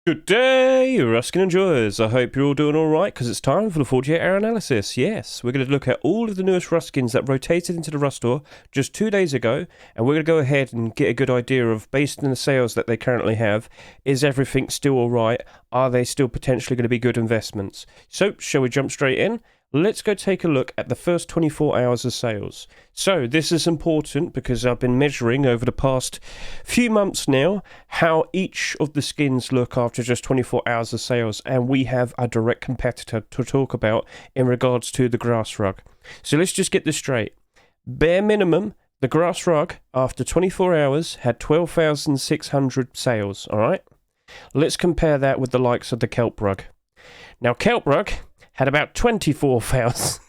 Good day, Ruskin enjoyers. I hope you're all doing alright, because it's time for the 48-hour analysis. Yes, we're going to look at all of the newest Ruskins that rotated into the Rust store just 2 days ago, and we're going to go ahead and get a good idea of, based on the sales that they currently have, is everything still alright? Are they still potentially going to be good investments? So, shall we jump straight in? Let's go take a look at the first 24 hours of sales. So this is important because I've been measuring over the past few months now how each of the skins look after just 24 hours of sales, and we have a direct competitor to talk about in regards to the grass rug. So let's just get this straight. Bare minimum, the grass rug after 24 hours had 12,600 sales, alright? Let's compare that with the likes of the kelp rug. Now kelp rug had about 24,000.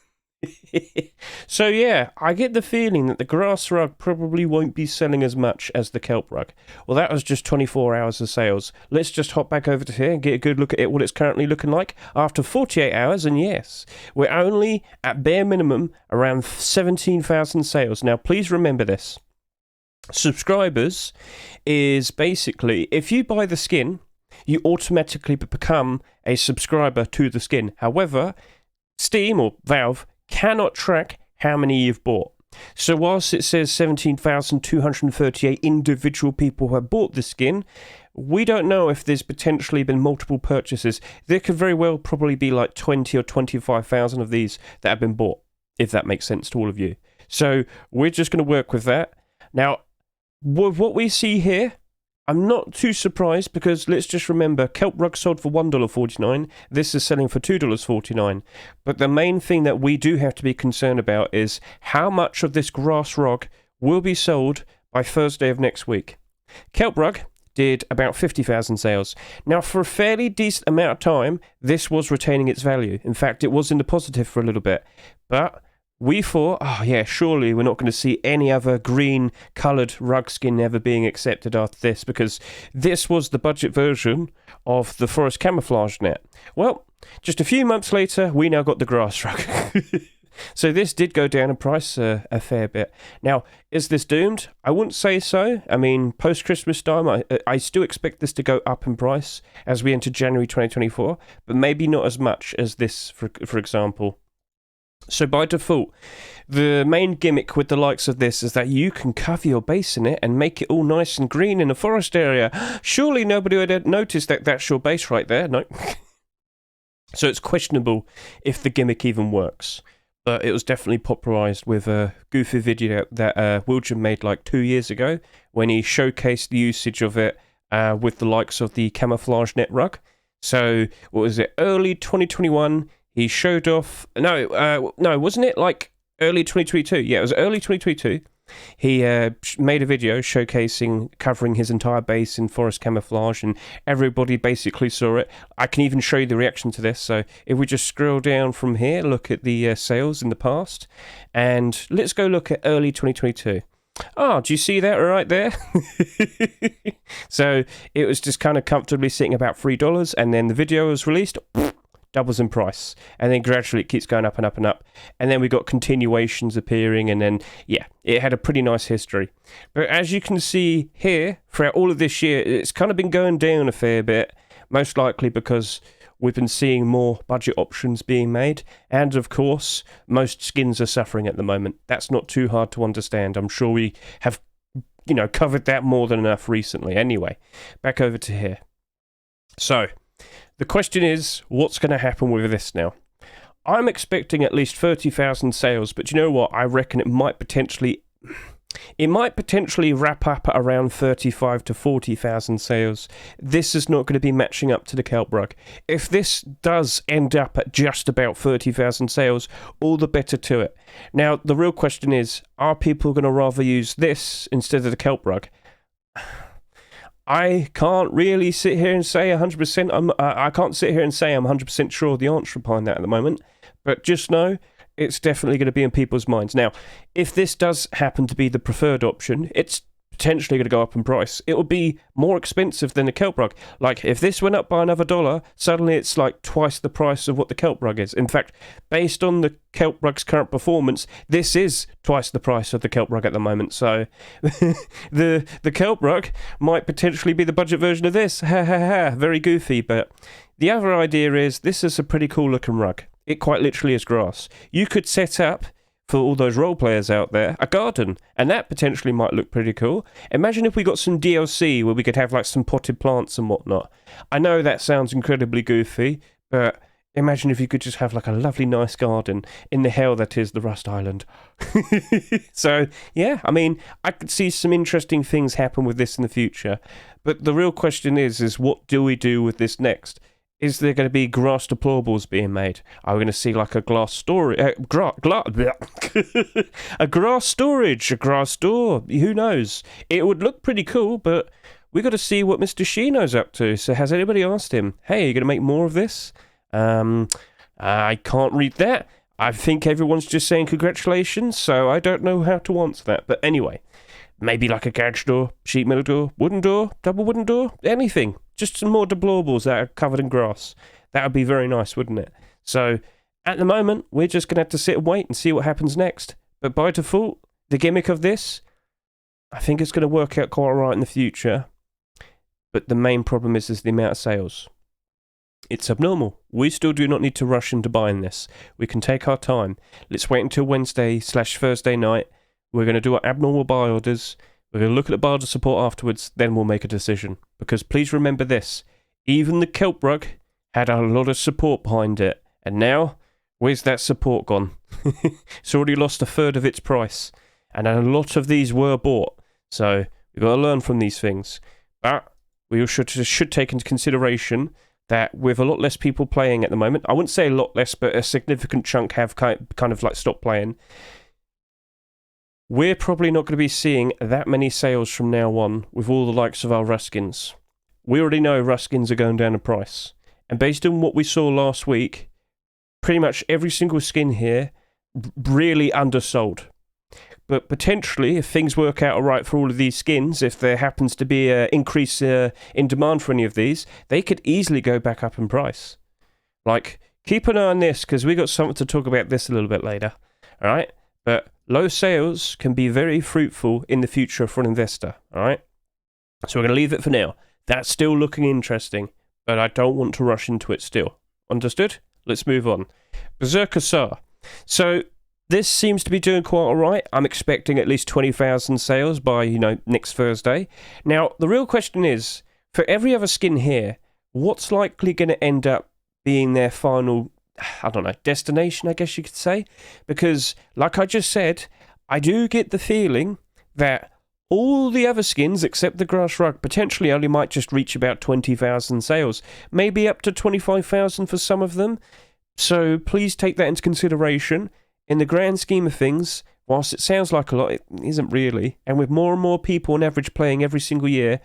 So yeah, I get the feeling that the grass rug probably won't be selling as much as the kelp rug. Well, that was just 24 hours of sales. Let's just hop back over to here and get a good look at it, what it's currently looking like after 48 hours. And yes, we're only at bare minimum around 17,000 sales. Now, please remember this. Subscribers is basically, if you buy the skin, you automatically become a subscriber to the skin. However, Steam or Valve cannot track how many you've bought. So whilst it says 17,238 individual people who have bought the skin, we don't know if there's potentially been multiple purchases. There could very well probably be like 20 or 25,000 of these that have been bought, if that makes sense to all of you. So we're just going to work with that. Now, with what we see here, I'm not too surprised because let's just remember, kelp rug sold for $1.49. This is selling for $2.49. But the main thing that we do have to be concerned about is how much of this grass rug will be sold by Thursday of next week. Kelp rug did about 50,000 sales. Now, for a fairly decent amount of time, this was retaining its value. In fact, it was in the positive for a little bit. But we thought, oh yeah, surely we're not going to see any other green coloured rug skin ever being accepted after this, because this was the budget version of the forest camouflage net. Well, just a few months later, we now got the grass rug. So this did go down in price a fair bit. Now, is this doomed? I wouldn't say so. I mean, post-Christmas time, I still expect this to go up in price as we enter January 2024, but maybe not as much as this, for example. So by default, the main gimmick with the likes of this is that you can cover your base in it and make it all nice and green in a forest area. Surely nobody would have noticed that that's your base right there. No. So it's questionable if the gimmick even works. But it was definitely popularised with a goofy video that Wilgen made like 2 years ago when he showcased the usage of it with the likes of the camouflage net rug. So, what was it, early 2021... He showed off... No, wasn't it like early 2022? Yeah, it was early 2022. He made a video showcasing, covering his entire base in forest camouflage, and everybody basically saw it. I can even show you the reaction to this. So if we just scroll down from here, look at the sales in the past, and let's go look at early 2022. Oh, do you see that right there? So it was just kind of comfortably sitting about $3, and then the video was released... doubles in price, and then gradually it keeps going up and up and up, and then we got continuations appearing, and then yeah, it had a pretty nice history. But as you can see here, throughout all of this year, it's kind of been going down a fair bit, most likely because we've been seeing more budget options being made, and of course most skins are suffering at the moment. That's not too hard to understand. I'm sure we have covered that more than enough recently. Anyway, back over to here. So the question is, what's going to happen with this now? I'm expecting at least 30,000 sales, but you know what? I reckon it might potentially wrap up at around 35 to 40,000 sales. This is not going to be matching up to the kelp rug. If this does end up at just about 30,000 sales, all the better to it. Now, the real question is, are people going to rather use this instead of the kelp rug? I can't really sit here and say 100%. I can't sit here and say I'm 100% sure of the answer behind that at the moment. But just know it's definitely going to be in people's minds. Now, if this does happen to be the preferred option, it's potentially going to go up in price. It would be more expensive than the kelp rug. Like, if this went up by another $1, suddenly it's like twice the price of what the kelp rug is. In fact, based on the kelp rug's current performance, this is twice the price of the kelp rug at the moment. So the kelp rug might potentially be the budget version of this. Ha ha ha. Very goofy. But the other idea is this is a pretty cool looking rug. It quite literally is grass. You could set up, for all those role players out there, a garden, and that potentially might look pretty cool. Imagine if we got some DLC where we could have like some potted plants and whatnot. I know that sounds incredibly goofy, but imagine if you could just have like a lovely nice garden in the hell that is the Rust Island. So yeah, I mean, I could see some interesting things happen with this in the future, but the real question is what do we do with this next? Is there going to be grass deplorables being made? Are we going to see like a glass storage, a grass storage, a grass door? Who knows? It would look pretty cool, but we got to see what Mr. Shino's up to. So has anybody asked him, hey, are you going to make more of this? I can't read that. I think everyone's just saying congratulations, so I don't know how to answer that. But anyway, maybe like a garage door, sheet metal door, wooden door, double wooden door, anything. Just some more deplorables that are covered in grass. That would be very nice, wouldn't it? So, at the moment, we're just going to have to sit and wait and see what happens next. But by default, the gimmick of this, I think it's going to work out quite alright in the future. But the main problem is the amount of sales. It's abnormal. We still do not need to rush into buying this. We can take our time. Let's wait until Wednesday/Thursday night. We're going to do our abnormal buy orders. We're going to look at the barter support afterwards, then we'll make a decision. Because please remember this, even the kelp rug had a lot of support behind it. And now, where's that support gone? It's already lost a third of its price. And a lot of these were bought. So, we've got to learn from these things. But we should take into consideration that with a lot less people playing at the moment, I wouldn't say a lot less, but a significant chunk have kind of like stopped playing. We're probably not going to be seeing that many sales from now on with all the likes of our Ruskins. We already know Ruskins are going down in price. And based on what we saw last week, pretty much every single skin here really undersold. But potentially, if things work out alright for all of these skins, if there happens to be an increase in demand for any of these, they could easily go back up in price. Like, keep an eye on this, because we got something to talk about this a little bit later. Alright? But low sales can be very fruitful in the future for an investor, alright? So we're going to leave it for now. That's still looking interesting, but I don't want to rush into it still. Understood? Let's move on. Berserker SAR. So, this seems to be doing quite alright. I'm expecting at least 20,000 sales by, next Thursday. Now, the real question is, for every other skin here, what's likely going to end up being their final, I don't know, destination, I guess you could say? Because, like I just said, I do get the feeling that all the other skins, except the grass rug, potentially only might just reach about 20,000 sales. Maybe up to 25,000 for some of them. So please take that into consideration. In the grand scheme of things, whilst it sounds like a lot, it isn't really. And with more and more people on average playing every single year,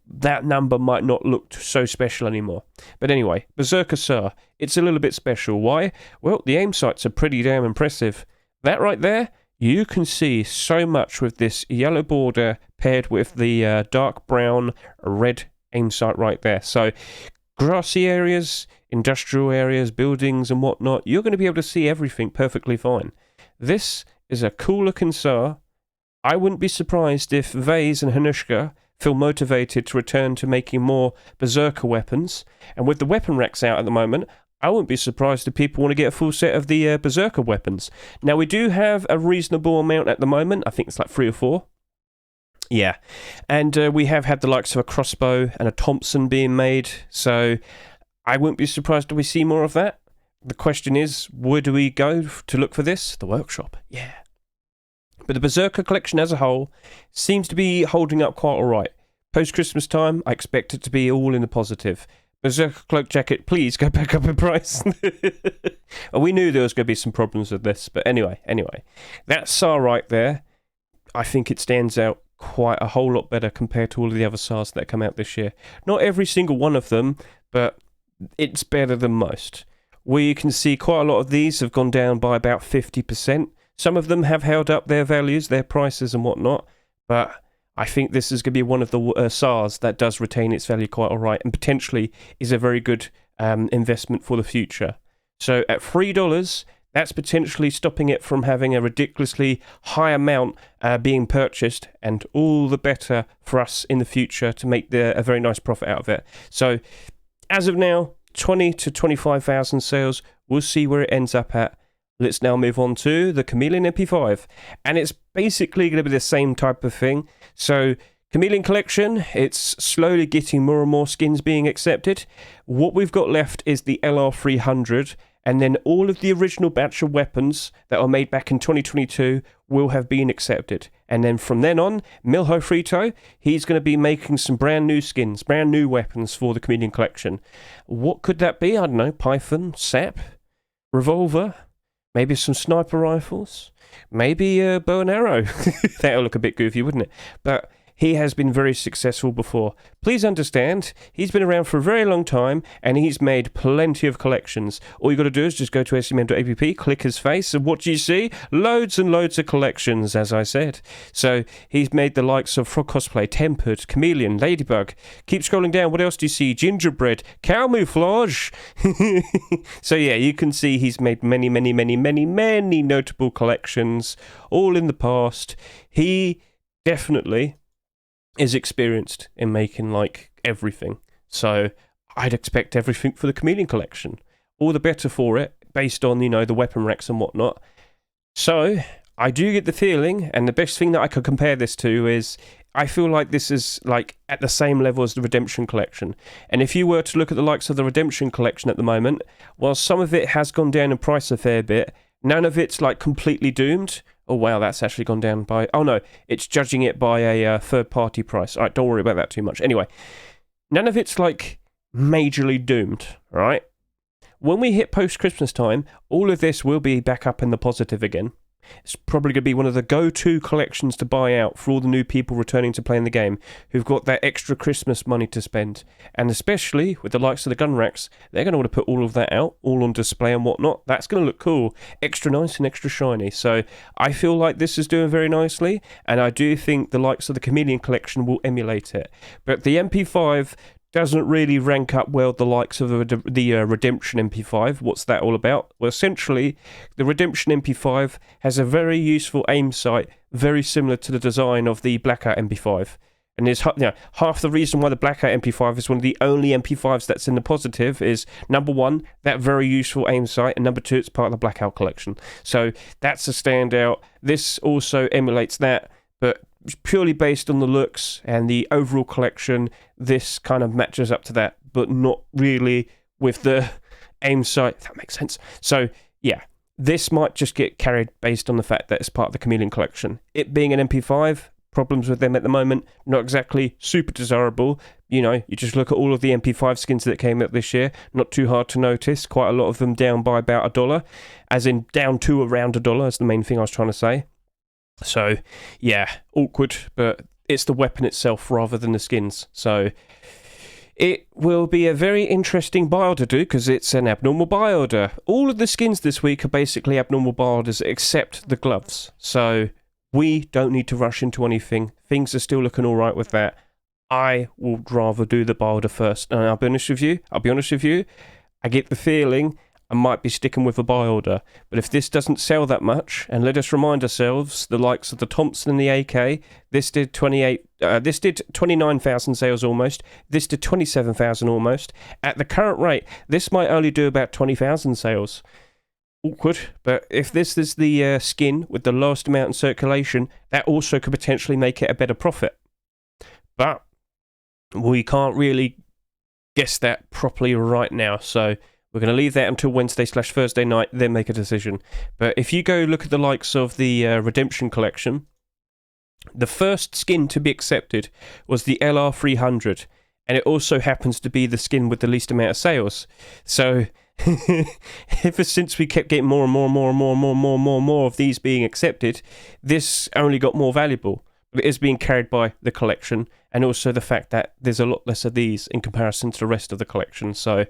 that number might not look so special anymore. But anyway, Berserker SAR, it's a little bit special. Why? Well, the aim sights are pretty damn impressive. That right there, you can see so much with this yellow border paired with the dark brown red aim sight right there. So, grassy areas, industrial areas, buildings and whatnot, you're going to be able to see everything perfectly fine. This is a cool looking SAR. I wouldn't be surprised if Vase and Hanushka feel motivated to return to making more Berserker weapons. And with the weapon racks out at the moment, I wouldn't be surprised if people want to get a full set of the Berserker weapons. Now, we do have a reasonable amount at the moment. I think it's like 3 or 4. Yeah. And we have had the likes of a crossbow and a Thompson being made. So I wouldn't be surprised if we see more of that. The question is, where do we go to look for this? The workshop. Yeah. But the Berserker collection as a whole seems to be holding up quite alright. Post-Christmas time, I expect it to be all in the positive. Berserker cloak jacket, please go back up in price. We knew there was going to be some problems with this, but anyway. That SAR right there, I think it stands out quite a whole lot better compared to all of the other SARs that come out this year. Not every single one of them, but it's better than most. We can see quite a lot of these have gone down by about 50%. Some of them have held up their values, their prices and whatnot, but I think this is going to be one of the SARs that does retain its value quite alright, and potentially is a very good investment for the future. So at $3, that's potentially stopping it from having a ridiculously high amount being purchased, and all the better for us in the future to make a very nice profit out of it. So as of now, 20 to 25,000 sales. We'll see where it ends up at. Let's now move on to the Chameleon MP5, and it's basically going to be the same type of thing. So Chameleon Collection, it's slowly getting more and more skins being accepted. What we've got left is the LR300, and then all of the original batch of weapons that were made back in 2022 will have been accepted. And then from then on, Milho Frito, he's going to be making some brand new skins, brand new weapons for the Chameleon Collection. What could that be? I don't know, Python, Sap, Revolver, maybe some sniper rifles, maybe a bow and arrow. That would look a bit goofy, wouldn't it? But he has been very successful before. Please understand, he's been around for a very long time, and he's made plenty of collections. All you got to do is just go to scmem.app, click his face, and what do you see? Loads and loads of collections, as I said. So he's made the likes of Frog Cosplay, Tempered, Chameleon, Ladybug. Keep scrolling down, what else do you see? Gingerbread, Camouflage. So yeah, you can see he's made many, many, many, many, many notable collections, all in the past. He definitely is experienced in making like everything, so I'd expect everything for the Chameleon Collection. All the better for it, based on, you know, the weapon racks and whatnot. So I do get the feeling, and the best thing that I could compare this to is, I feel like this is like at the same level as the Redemption Collection. And if you were to look at the likes of the Redemption Collection at the moment, while some of it has gone down in price a fair bit, none of it's like completely doomed. Oh wow, that's actually gone down by... Oh no, it's judging it by a third-party price. Alright, don't worry about that too much. Anyway, none of it's like majorly doomed, right? When we hit post-Christmas time, all of this will be back up in the positive again. It's probably going to be one of the go-to collections to buy out for all the new people returning to playing the game who've got that extra Christmas money to spend. And especially with the likes of the gun racks, they're going to want to put all of that out, all on display and whatnot. That's going to look cool, extra nice and extra shiny. So I feel like this is doing very nicely, and I do think the likes of the Chameleon Collection will emulate it. But the MP5 doesn't really rank up well the likes of the Redemption MP5. What's that all about? Well, essentially, the Redemption MP5 has a very useful aim sight, very similar to the design of the Blackout MP5. And there's, you know, half the reason why the Blackout MP5 is one of the only MP5s that's in the positive is, number one, that very useful aim sight, and number two, it's part of the Blackout collection. So that's a standout. This also emulates that, but purely based on the looks and the overall collection, this kind of matches up to that, but not really with the aim sight, if that makes sense. So yeah, this might just get carried based on the fact that it's part of the Chameleon Collection. It being an MP5, problems with them at the moment, not exactly super desirable. You know, you just look at all of the MP5 skins that came out this year, not too hard to notice, quite a lot of them down by about $1, as in down to around $1 is the main thing I was trying to say. So, yeah, awkward, but it's the weapon itself rather than the skins. So, it will be a very interesting buy order to do, because it's an abnormal buy order. All of the skins this week are basically abnormal buy orders, except the gloves. So, we don't need to rush into anything. Things are still looking alright with that. I would rather do the buy order first. And I'll be honest with you, I get the feeling I might be sticking with a buy order. But if this doesn't sell that much, and let us remind ourselves, the likes of the Thompson and the AK, this did 29,000 sales almost. This did 27,000 almost. At the current rate, this might only do about 20,000 sales. Awkward, but if this is the skin with the lowest amount in circulation, that also could potentially make it a better profit. But we can't really guess that properly right now, so we're going to leave that until Wednesday/Thursday night, then make a decision. But if you go look at the likes of the Redemption Collection, the first skin to be accepted was the LR300, and it also happens to be the skin with the least amount of sales. So ever since we kept getting more and more of these being accepted, this only got more valuable. But it is being carried by the collection, and also the fact that there's a lot less of these in comparison to the rest of the collection. So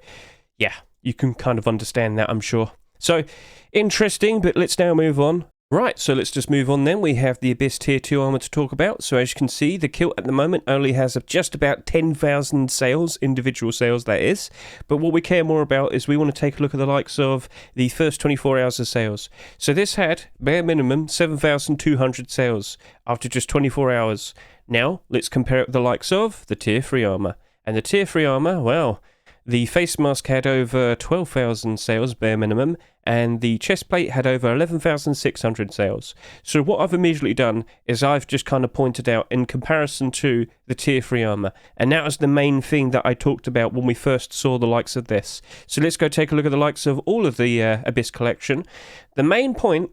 yeah, you can kind of understand that, I'm sure. So, interesting, but let's now move on. Right, so let's just move on then. We have the Abyss Tier 2 armor to talk about. So as you can see, the kilt at the moment only has just about 10,000 sales, individual sales that is. But what we care more about is we want to take a look at the likes of the first 24 hours of sales. So this had, bare minimum, 7,200 sales after just 24 hours. Now, let's compare it with the likes of the Tier 3 armor. And the Tier 3 armor, well, the face mask had over 12,000 sales, bare minimum, and the chest plate had over 11,600 sales. So what I've immediately done is I've just kind of pointed out in comparison to the Tier 3 armor, and that was the main thing that I talked about when we first saw the likes of this. So let's go take a look at the likes of all of the Abyss collection. The main point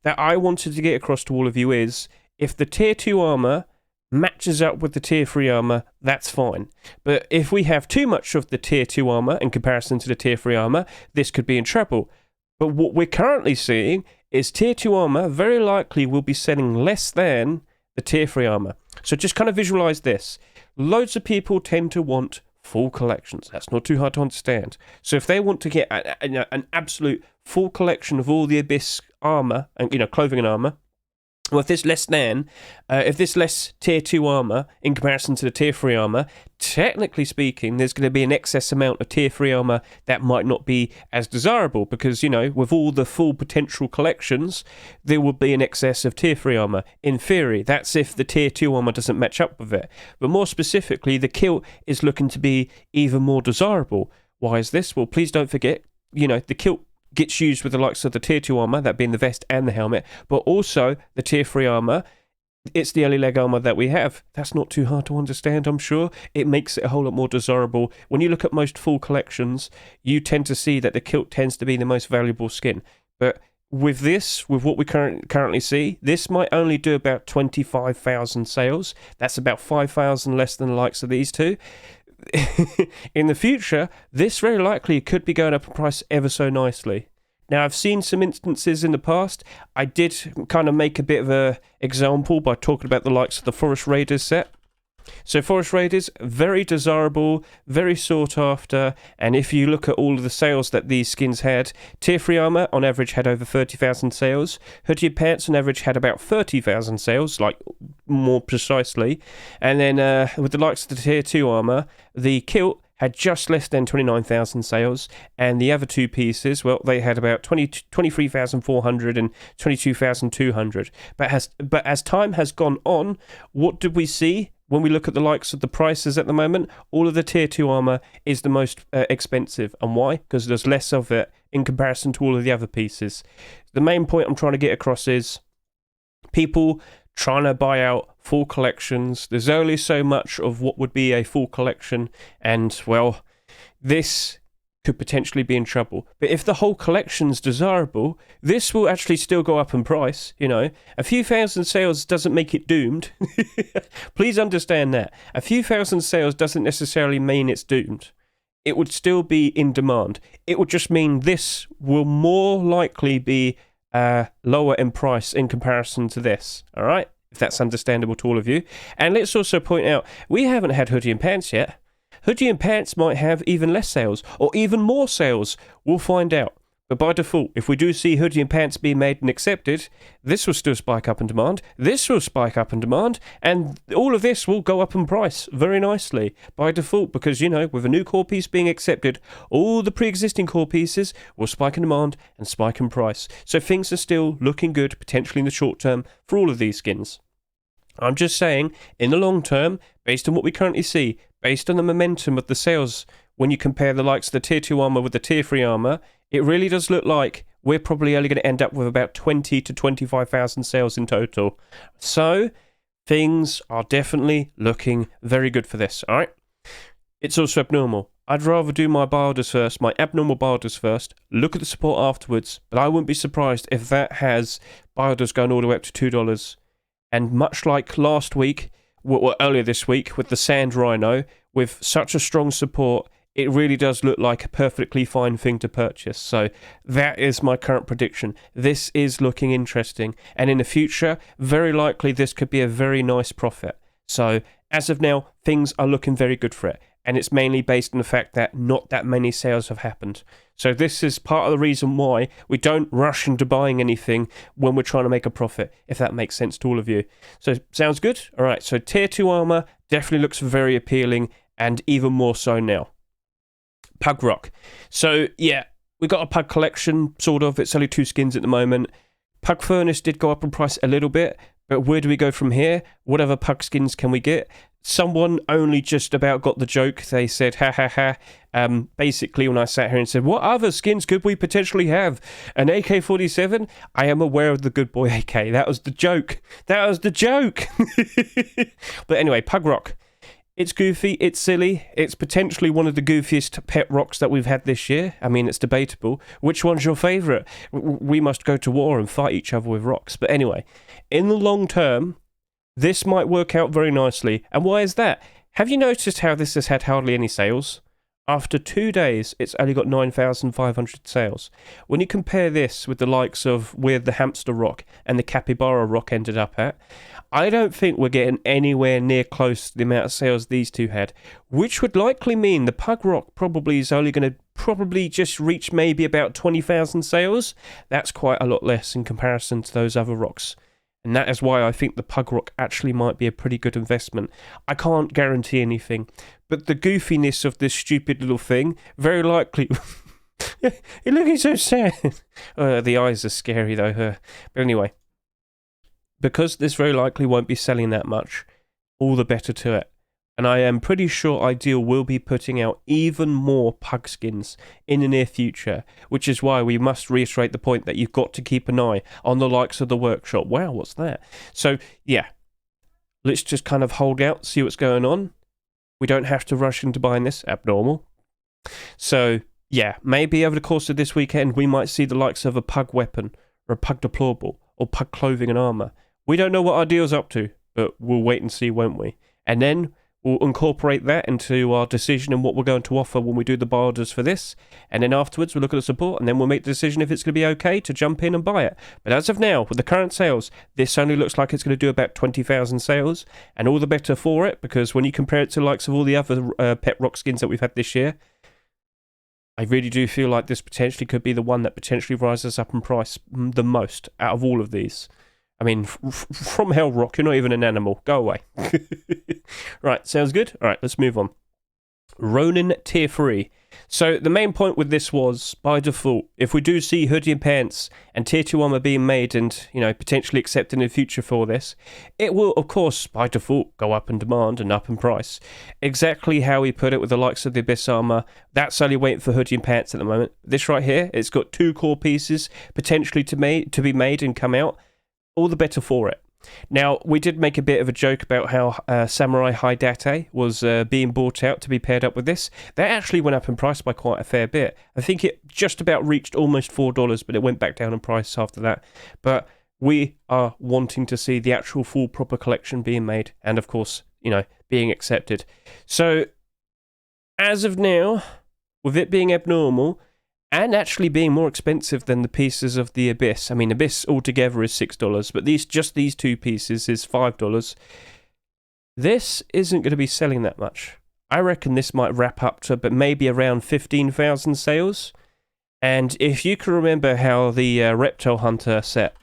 that I wanted to get across to all of you is, if the Tier 2 armor matches up with the Tier 3 armor, that's fine. But if we have too much of the Tier 2 armor in comparison to the Tier 3 armor, this could be in trouble. But what we're currently seeing is Tier 2 armor very likely will be selling less than the Tier 3 armor. So just kind of visualize this. Loads of people tend to want full collections. That's not too hard to understand. So if they want to get an absolute full collection of all the Abyss armor, and clothing and armor, well, if there's less Tier 2 armor in comparison to the Tier 3 armor, technically speaking, there's going to be an excess amount of Tier 3 armor that might not be as desirable because, with all the full potential collections, there will be an excess of Tier 3 armor. In theory, that's if the Tier 2 armor doesn't match up with it. But more specifically, the kilt is looking to be even more desirable. Why is this? Well, please don't forget, the kilt gets used with the likes of the Tier 2 armor, that being the vest and the helmet, but also the Tier 3 armor. It's the early leg armor that we have. That's not too hard to understand, I'm sure. It makes it a whole lot more desirable. When you look at most full collections, you tend to see that the kilt tends to be the most valuable skin. But with what we currently see, this might only do about 25,000 sales. That's about 5,000 less than the likes of these two. In the future, this very likely could be going up in price ever so nicely. Now, I've seen some instances in the past. I did kind of make a bit of an example by talking about the likes of the Forest Raiders set. So Forest Raiders, very desirable, very sought after, and if you look at all of the sales that these skins had, Tier 3 armor on average had over 30,000 sales, hooded pants on average had about 30,000 sales, like more precisely, and then with the likes of the Tier 2 armor, the kilt had just less than 29,000 sales, and the other two pieces, well, they had about 23,400 and 22,200. But as time has gone on, what did we see? When we look at the likes of the prices at the moment, all of the Tier 2 armor is the most expensive. And why? Because there's less of it in comparison to all of the other pieces. The main point I'm trying to get across is people trying to buy out full collections. There's only so much of what would be a full collection. And, well, this could potentially be in trouble. But if the whole collection's desirable, this will actually still go up in price, A few thousand sales doesn't make it doomed. Please understand that. A few thousand sales doesn't necessarily mean it's doomed. It would still be in demand. It would just mean this will more likely be lower in price in comparison to this, all right? If that's understandable to all of you. And let's also point out, we haven't had hoodie and pants yet. Hoodie and pants might have even less sales, or even more sales. We'll find out. But by default, if we do see hoodie and pants being made and accepted, this will still spike up in demand, this will spike up in demand, and all of this will go up in price very nicely by default, because, with a new core piece being accepted, all the pre-existing core pieces will spike in demand and spike in price. So things are still looking good, potentially in the short term, for all of these skins. I'm just saying, in the long term, based on what we currently see, based on the momentum of the sales, when you compare the likes of the Tier 2 armor with the Tier 3 armor, it really does look like we're probably only going to end up with about 20 to 25,000 sales in total. So, things are definitely looking very good for this, alright? It's also abnormal. I'd rather do my buy orders first, my abnormal buy orders first, look at the support afterwards, but I wouldn't be surprised if that has buy orders going all the way up to $2. And much like last week, or earlier this week, with the Sand Rhino, with such a strong support, it really does look like a perfectly fine thing to purchase. So that is my current prediction. This is looking interesting. And in the future, very likely this could be a very nice profit. So as of now, things are looking very good for it. and it's mainly based on the fact that not that many sales have happened. So this is part of the reason why we don't rush into buying anything when we're trying to make a profit, if that makes sense to all of you. So sounds good? All right, so tier 2 armor definitely looks very appealing, and even more so now. Pug Rock. So yeah, we got a Pug collection, sort of. It's only 2 skins at the moment. Pug Furnace did go up in price a little bit, but where do we go from here? Whatever Pug skins can we get? Someone only just about got the joke. They said, ha ha ha. Basically, when I sat here and said, what other skins could we potentially have? An AK-47? I am aware of the good boy AK. That was the joke. That was the joke. But anyway, Pug Rock. It's goofy, it's silly, it's potentially one of the goofiest pet rocks that we've had this year. I mean, it's debatable. Which one's your favourite? We must go to war and fight each other with rocks. But anyway, in the long term, this might work out very nicely. And why is that? Have you noticed how this has had hardly any sales? After 2 days, it's only got 9,500 sales. When you compare this with the likes of where the hamster rock and the capybara rock ended up at, I don't think we're getting anywhere near close to the amount of sales these two had, which would likely mean the Pug Rock probably is only going to just reach maybe about 20,000 sales. That's quite a lot less in comparison to those other rocks. And that is why I think the Pug Rock actually might be a pretty good investment. I can't guarantee anything, but the goofiness of this stupid little thing, very likely... You're looking so sad. The eyes are scary though. But anyway, because this very likely won't be selling that much, all the better to it. And I am pretty sure Ideal will be putting out even more Pug skins in the near future, which is why we must reiterate the point that you've got to keep an eye on the likes of the workshop. Wow, what's that? So, yeah, let's just kind of hold out, see what's going on. We don't have to rush into buying this. Abnormal. So, yeah, maybe over the course of this weekend, we might see the likes of a Pug weapon, or a Pug deplorable, or Pug clothing and armor. We don't know what Ideal's up to, but we'll wait and see, won't we? And then we'll incorporate that into our decision and what we're going to offer when we do the buy orders for this. And then afterwards, we'll look at the support, and then we'll make the decision if it's going to be okay to jump in and buy it. But as of now, with the current sales, this only looks like it's going to do about 20,000 sales. And all the better for it, because when you compare it to the likes of all the other pet rock skins that we've had this year, I really do feel like this potentially could be the one that potentially rises up in price the most out of all of these. I mean, from Hell Rock, you're not even an animal. Go away. Right, sounds good? All right, let's move on. Ronin Tier 3. So the main point with this was, by default, if we do see hoodie and pants and Tier 2 armor being made and, you know, potentially accepted in the future for this, it will, of course, by default, go up in demand and up in price. Exactly how we put it with the likes of the Abyss armor, that's only waiting for hoodie and pants at the moment. This right here, it's got 2 core pieces potentially to be made and come out. All the better for it. Now, we did make a bit of a joke about how Samurai Haidate was being bought out to be paired up with this. That actually went up in price by quite a fair bit. I think it just about reached almost $4, but it went back down in price after that. But we are wanting to see the actual full proper collection being made and, of course, you know, being accepted. So, as of now, with it being abnormal, and actually being more expensive than the pieces of the Abyss. I mean, Abyss altogether is $6, but these 2 pieces is $5. This isn't going to be selling that much. I reckon this might wrap up to but maybe around 15,000 sales. And if you can remember how the Reptile Hunter set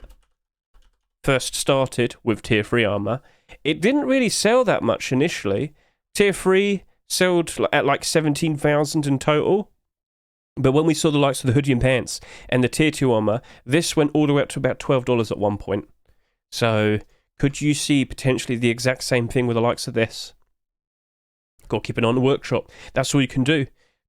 first started with Tier 3 armor, it didn't really sell that much initially. Tier 3 sold at like 17,000 in total. But when we saw the likes of the hoodie and pants and the Tier 2 armor, this went all the way up to about $12 at one point. So, could you see potentially the exact same thing with the likes of this? Got to keep it on the workshop. That's all you can do.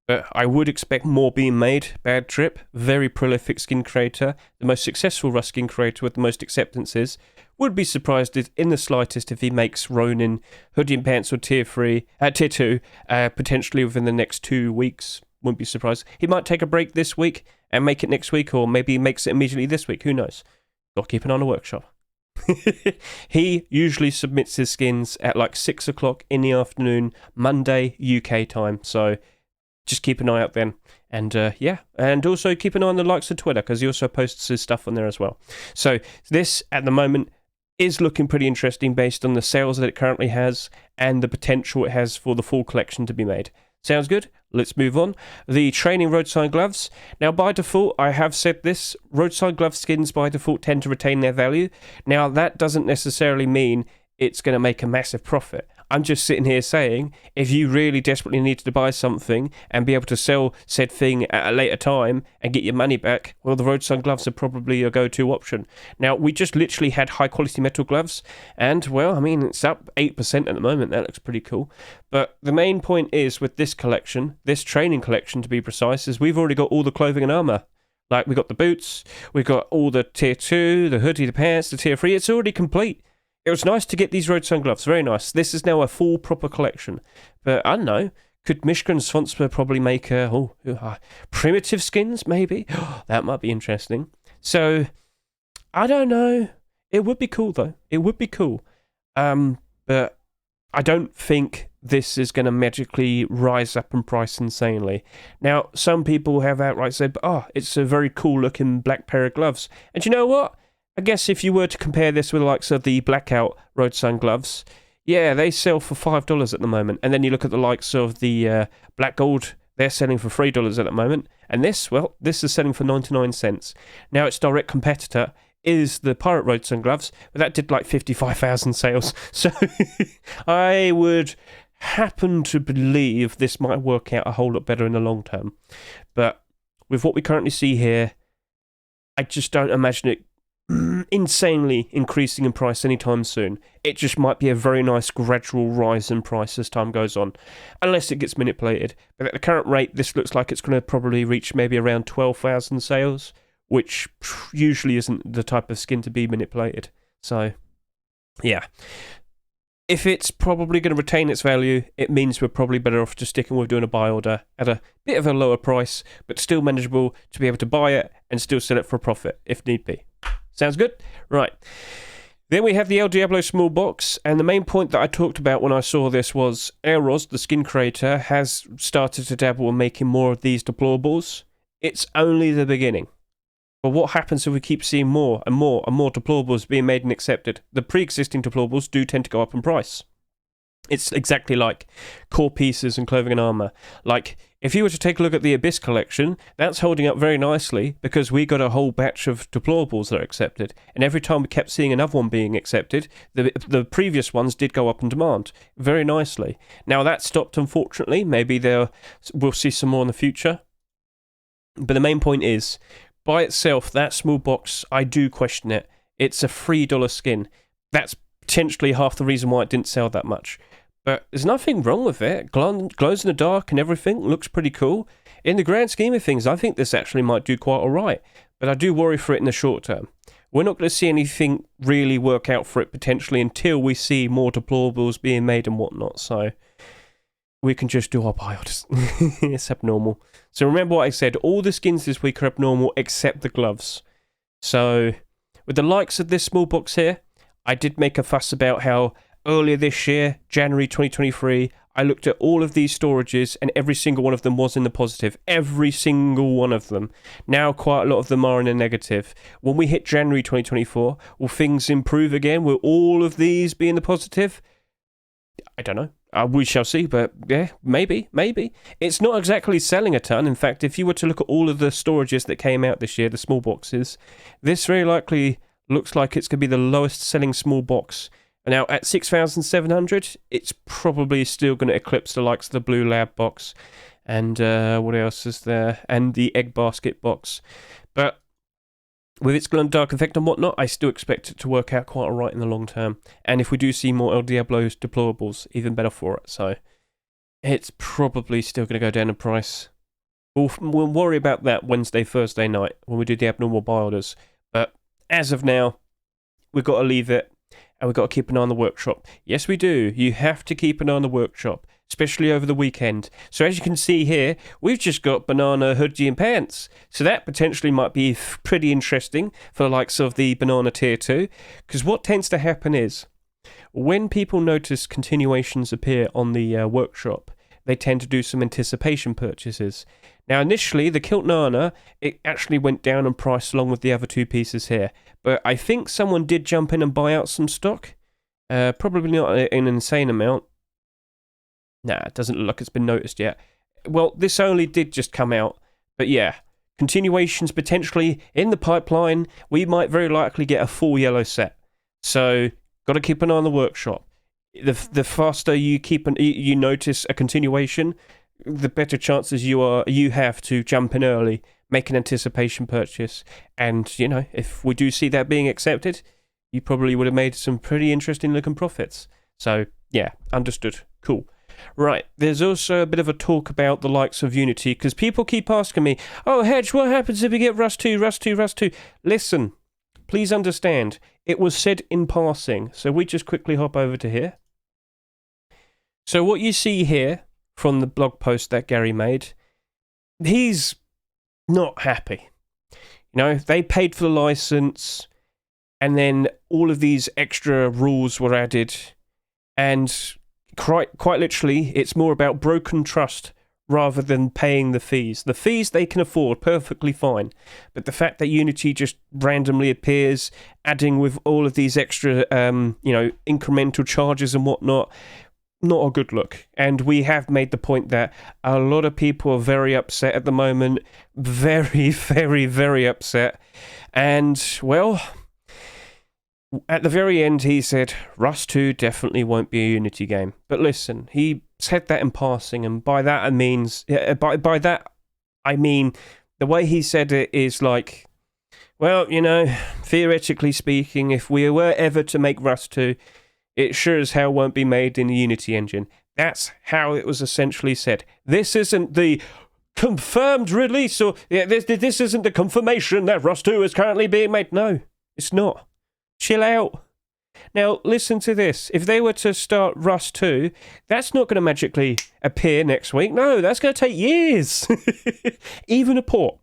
But I would expect more being made. Bad Trip, very prolific skin creator, the most successful Rust skin creator with the most acceptances. Would be surprised in the slightest if he makes Ronin, hoodie and pants or Tier 2, potentially within the next 2 weeks. Wouldn't be surprised. He might take a break this week and make it next week, or maybe he makes it immediately this week. Who knows? Got to keep an eye on the workshop. He usually submits his skins at like 6 o'clock in the afternoon, Monday, UK time. So just keep an eye out then. And yeah, and also keep an eye on the likes of Twitter, because he also posts his stuff on there as well. So this, at the moment, is looking pretty interesting based on the sales that it currently has and the potential it has for the full collection to be made. Sounds good? Let's move on. The training Roadsign gloves. Now, by default, I have said this, Roadsign glove skins by default tend to retain their value. Now, that doesn't necessarily mean it's going to make a massive profit. I'm just sitting here saying, if you really desperately needed to buy something and be able to sell said thing at a later time and get your money back, well, the Roadsign gloves are probably your go-to option. Now, we just literally had high-quality metal gloves, and, well, I mean, it's up 8% at the moment. That looks pretty cool. But the main point is, with this collection, this training collection to be precise, is we've already got all the clothing and armor. Like, we got the boots, we've got all the tier 2, the hoodie, the pants, the tier 3. It's already complete. It was nice to get these Roadsign gloves, very nice. This is now a full, proper collection. But I don't know, could Mishka Sponsor probably make primitive skins, maybe? That might be interesting. So, I don't know. It would be cool, though. It would be cool. But I don't think this is going to magically rise up in price insanely. Now, some people have outright said, it's a very cool-looking black pair of gloves. And you know what? I guess if you were to compare this with the likes of the Blackout Roadsign gloves, yeah, they sell for $5 at the moment. And then you look at the likes of the Black Gold, they're selling for $3 at the moment. And this, well, this is selling for 99 cents. Now, its direct competitor is the Pirate Roadsign gloves, but that did like 55,000 sales. So I would happen to believe this might work out a whole lot better in the long term. But with what we currently see here, I just don't imagine it insanely increasing in price anytime soon. It just might be a very nice gradual rise in price as time goes on, unless it gets manipulated. But at the current rate, this looks like it's going to probably reach maybe around 12,000 sales, which usually isn't the type of skin to be manipulated. So, yeah. If it's probably going to retain its value, it means we're probably better off just sticking with doing a buy order at a bit of a lower price, but still manageable to be able to buy it and still sell it for a profit, if need be. Sounds good? Right. Then we have the El Diablo Small Box, and the main point that I talked about when I saw this was Eros, the skin creator, has started to dabble in making more of these deplorables. It's only the beginning. But what happens if we keep seeing more and more and more deplorables being made and accepted? The pre-existing deplorables do tend to go up in price. It's exactly like core pieces and clothing and armor. Like, if you were to take a look at the Abyss collection, that's holding up very nicely because we got a whole batch of deplorables that are accepted. And every time we kept seeing another one being accepted, the previous ones did go up in demand very nicely. Now, that stopped, unfortunately. Maybe we'll see some more in the future. But the main point is, by itself, that small box, I do question it. It's a $3 skin. That's potentially half the reason why it didn't sell that much. But there's nothing wrong with it. Glows in the dark and everything. Looks pretty cool. In the grand scheme of things, I think this actually might do quite alright. But I do worry for it in the short term. We're not going to see anything really work out for it potentially until we see more deplorables being made and whatnot. So we can just do our buy orders. It's abnormal. So remember what I said. All the skins this week are abnormal except the gloves. So with the likes of this small box here, I did make a fuss about how earlier this year, January 2023, I looked at all of these storages and every single one of them was in the positive. Every single one of them. Now quite a lot of them are in the negative. When we hit January 2024, will things improve again? Will all of these be in the positive? I don't know. We shall see, but yeah, maybe. It's not exactly selling a ton. In fact, if you were to look at all of the storages that came out this year, the small boxes, this very likely looks like it's going to be the lowest selling small box. Now, at 6,700, it's probably still going to eclipse the likes of the Blue Lab box. And what else is there? And the Egg Basket box. But with its glow and dark effect and whatnot, I still expect it to work out quite alright in the long term. And if we do see more El Diablo's deplorables, even better for it. So, it's probably still going to go down in price. We'll worry about that Wednesday, Thursday night when we do the abnormal buy orders. But as of now, we've got to leave it. And we've got to keep an eye on the workshop. Yes, we do. You have to keep an eye on the workshop, especially over the weekend. So as you can see here, we've just got banana hoodie and pants. So that potentially might be pretty interesting for the likes of the banana tier 2. Because what tends to happen is, when people notice continuations appear on the workshop, they tend to do some anticipation purchases. Now, initially, the Kilt Nana, it actually went down in price along with the other two pieces here. But I think someone did jump in and buy out some stock. Probably not an insane amount. Nah, it doesn't look like it's been noticed yet. Well, this only did just come out, but yeah, continuations potentially in the pipeline. We might very likely get a full yellow set. So, got to keep an eye on the workshop. The faster you notice a continuation, the better chances you have to jump in early, make an anticipation purchase, and if we do see that being accepted, you probably would have made some pretty interesting looking profits. So yeah, understood. Cool. Right, there's also a bit of a talk about the likes of Unity, because people keep asking me, oh Hedge, what happens if we get Rust 2, Rust 2, Rust 2? Listen, please understand, it was said in passing, so we just quickly hop over to here. So what you see here from the blog post that Gary made, he's not happy. They paid for the license, and then all of these extra rules were added, and quite literally, it's more about broken trust rather than paying the fees. The fees they can afford perfectly fine, but the fact that Unity just randomly appears, adding with all of these extra, incremental charges and whatnot, not a good look. And we have made the point that a lot of people are very upset at the moment. Very, very, very upset. And, well, at the very end he said, Rust 2 definitely won't be a Unity game. But listen, he said that in passing, and by that I mean, the way he said it is like, well, theoretically speaking, if we were ever to make Rust 2, it sure as hell won't be made in the Unity engine. That's how it was essentially said. This isn't the confirmed release, or this isn't the confirmation that Rust 2 is currently being made. No, it's not. Chill out. Now, listen to this. If they were to start Rust 2, that's not going to magically appear next week. No, that's going to take years. Even a port.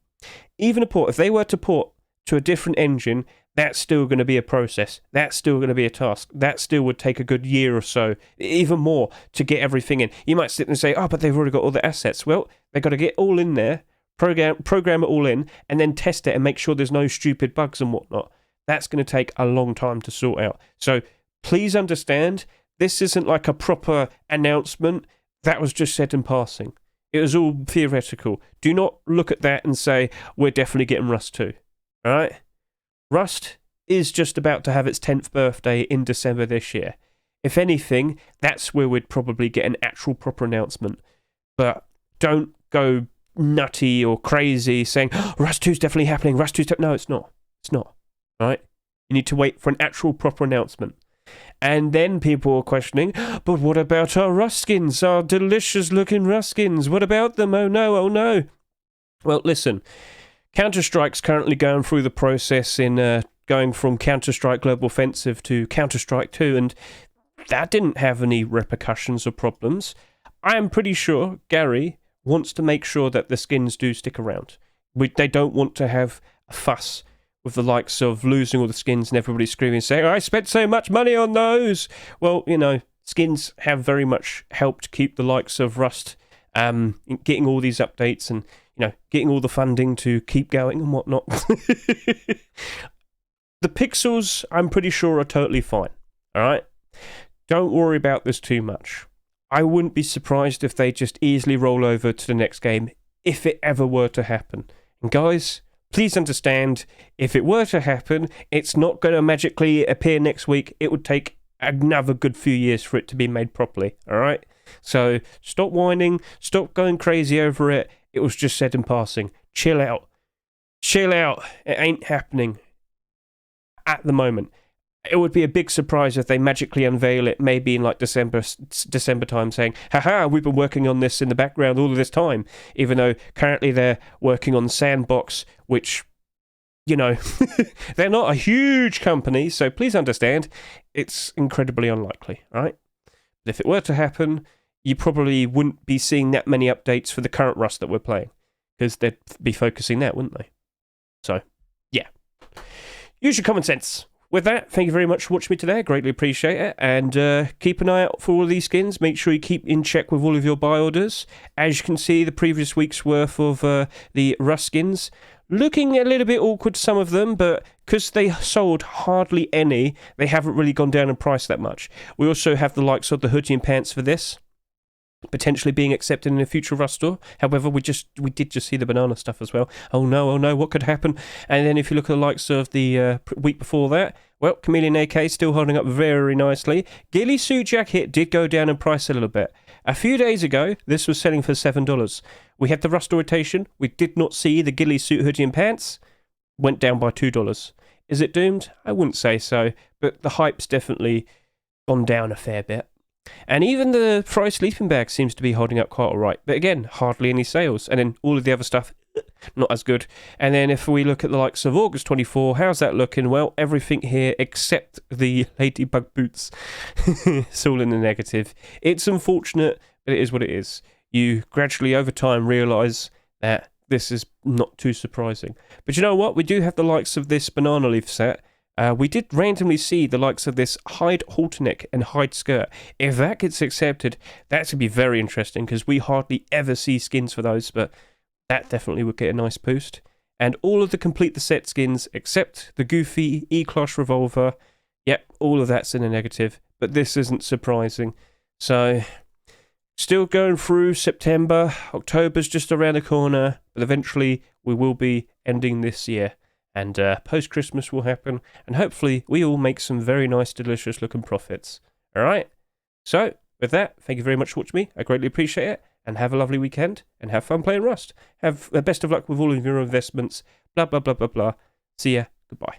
If they were to port to a different engine, that's still going to be a process. That's still going to be a task. That still would take a good year or so, even more, to get everything in. You might sit and say, oh, but they've already got all the assets. Well, they've got to get all in there, program it all in, and then test it and make sure there's no stupid bugs and whatnot. That's going to take a long time to sort out. So please understand, this isn't like a proper announcement. That was just said in passing. It was all theoretical. Do not look at that and say, we're definitely getting Rust 2. All right? Rust is just about to have its 10th birthday in December this year. If anything, that's where we'd probably get an actual proper announcement. But don't go nutty or crazy saying, oh, Rust 2's definitely happening. Rust 2's... No, it's not. It's not. All right? You need to wait for an actual proper announcement. And then people are questioning, but what about our Rust skins? Our delicious looking Rust skins? What about them? Oh no, oh no. Well, listen. Counter-Strike's currently going through the process in going from Counter-Strike Global Offensive to Counter-Strike 2, and that didn't have any repercussions or problems. I am pretty sure Gary wants to make sure that the skins do stick around. They don't want to have a fuss with the likes of losing all the skins and everybody screaming saying, I spent so much money on those. Well, skins have very much helped keep the likes of Rust getting all these updates and getting all the funding to keep going and whatnot. The pixels, I'm pretty sure, are totally fine. All right? Don't worry about this too much. I wouldn't be surprised if they just easily roll over to the next game, if it ever were to happen. And guys, please understand, if it were to happen, it's not going to magically appear next week. It would take another good few years for it to be made properly. All right? So stop whining. Stop going crazy over it. It was just said in passing. Chill out. Chill out. It ain't happening at the moment. It would be a big surprise if they magically unveil it maybe in like December time saying, haha, we've been working on this in the background all of this time, even though currently they're working on Sandbox, which, they're not a huge company, so please understand, it's incredibly unlikely, right? But if it were to happen, you probably wouldn't be seeing that many updates for the current Rust that we're playing, because they'd be focusing that, wouldn't they? So, yeah. Use your common sense. With that, thank you very much for watching me today. I greatly appreciate it. And keep an eye out for all of these skins. Make sure you keep in check with all of your buy orders. As you can see, the previous week's worth of the Rust skins. Looking a little bit awkward, some of them, but because they sold hardly any, they haven't really gone down in price that much. We also have the likes of the hoodie and pants for this. potentially being accepted in a future Rust store. However, we did just see the banana stuff as well. Oh no, what could happen? And then if you look at the likes of the week before that, well, Chameleon AK still holding up very nicely. Ghillie Suit Jacket did go down in price a little bit. A few days ago, this was selling for $7. We had the Rust rotation. We did not see the Ghillie Suit hoodie and pants. Went down by $2. Is it doomed? I wouldn't say so, but the hype's definitely gone down a fair bit. And even the Fry sleeping bag seems to be holding up quite alright. But again, hardly any sales. And then all of the other stuff, not as good. And then if we look at the likes of August 24, how's that looking? Well, everything here except the Ladybug boots. It's all in the negative. It's unfortunate, but it is what it is. You gradually over time realise that this is not too surprising. But you know what? We do have the likes of this banana leaf set. We did randomly see the likes of this hide halter neck and hide skirt. If that gets accepted, that's going to be very interesting because we hardly ever see skins for those, but that definitely would get a nice boost. And all of the complete the set skins except the goofy E-Class revolver, yep, all of that's in a negative, but this isn't surprising. So, still going through September, October's just around the corner, but eventually we will be ending this year. And post-Christmas will happen, and hopefully we all make some very nice, delicious-looking profits. Alright? So, with that, thank you very much for watching me. I greatly appreciate it, and have a lovely weekend, and have fun playing Rust. Have the best of luck with all of your investments. Blah, blah, blah, blah, blah. See ya. Goodbye.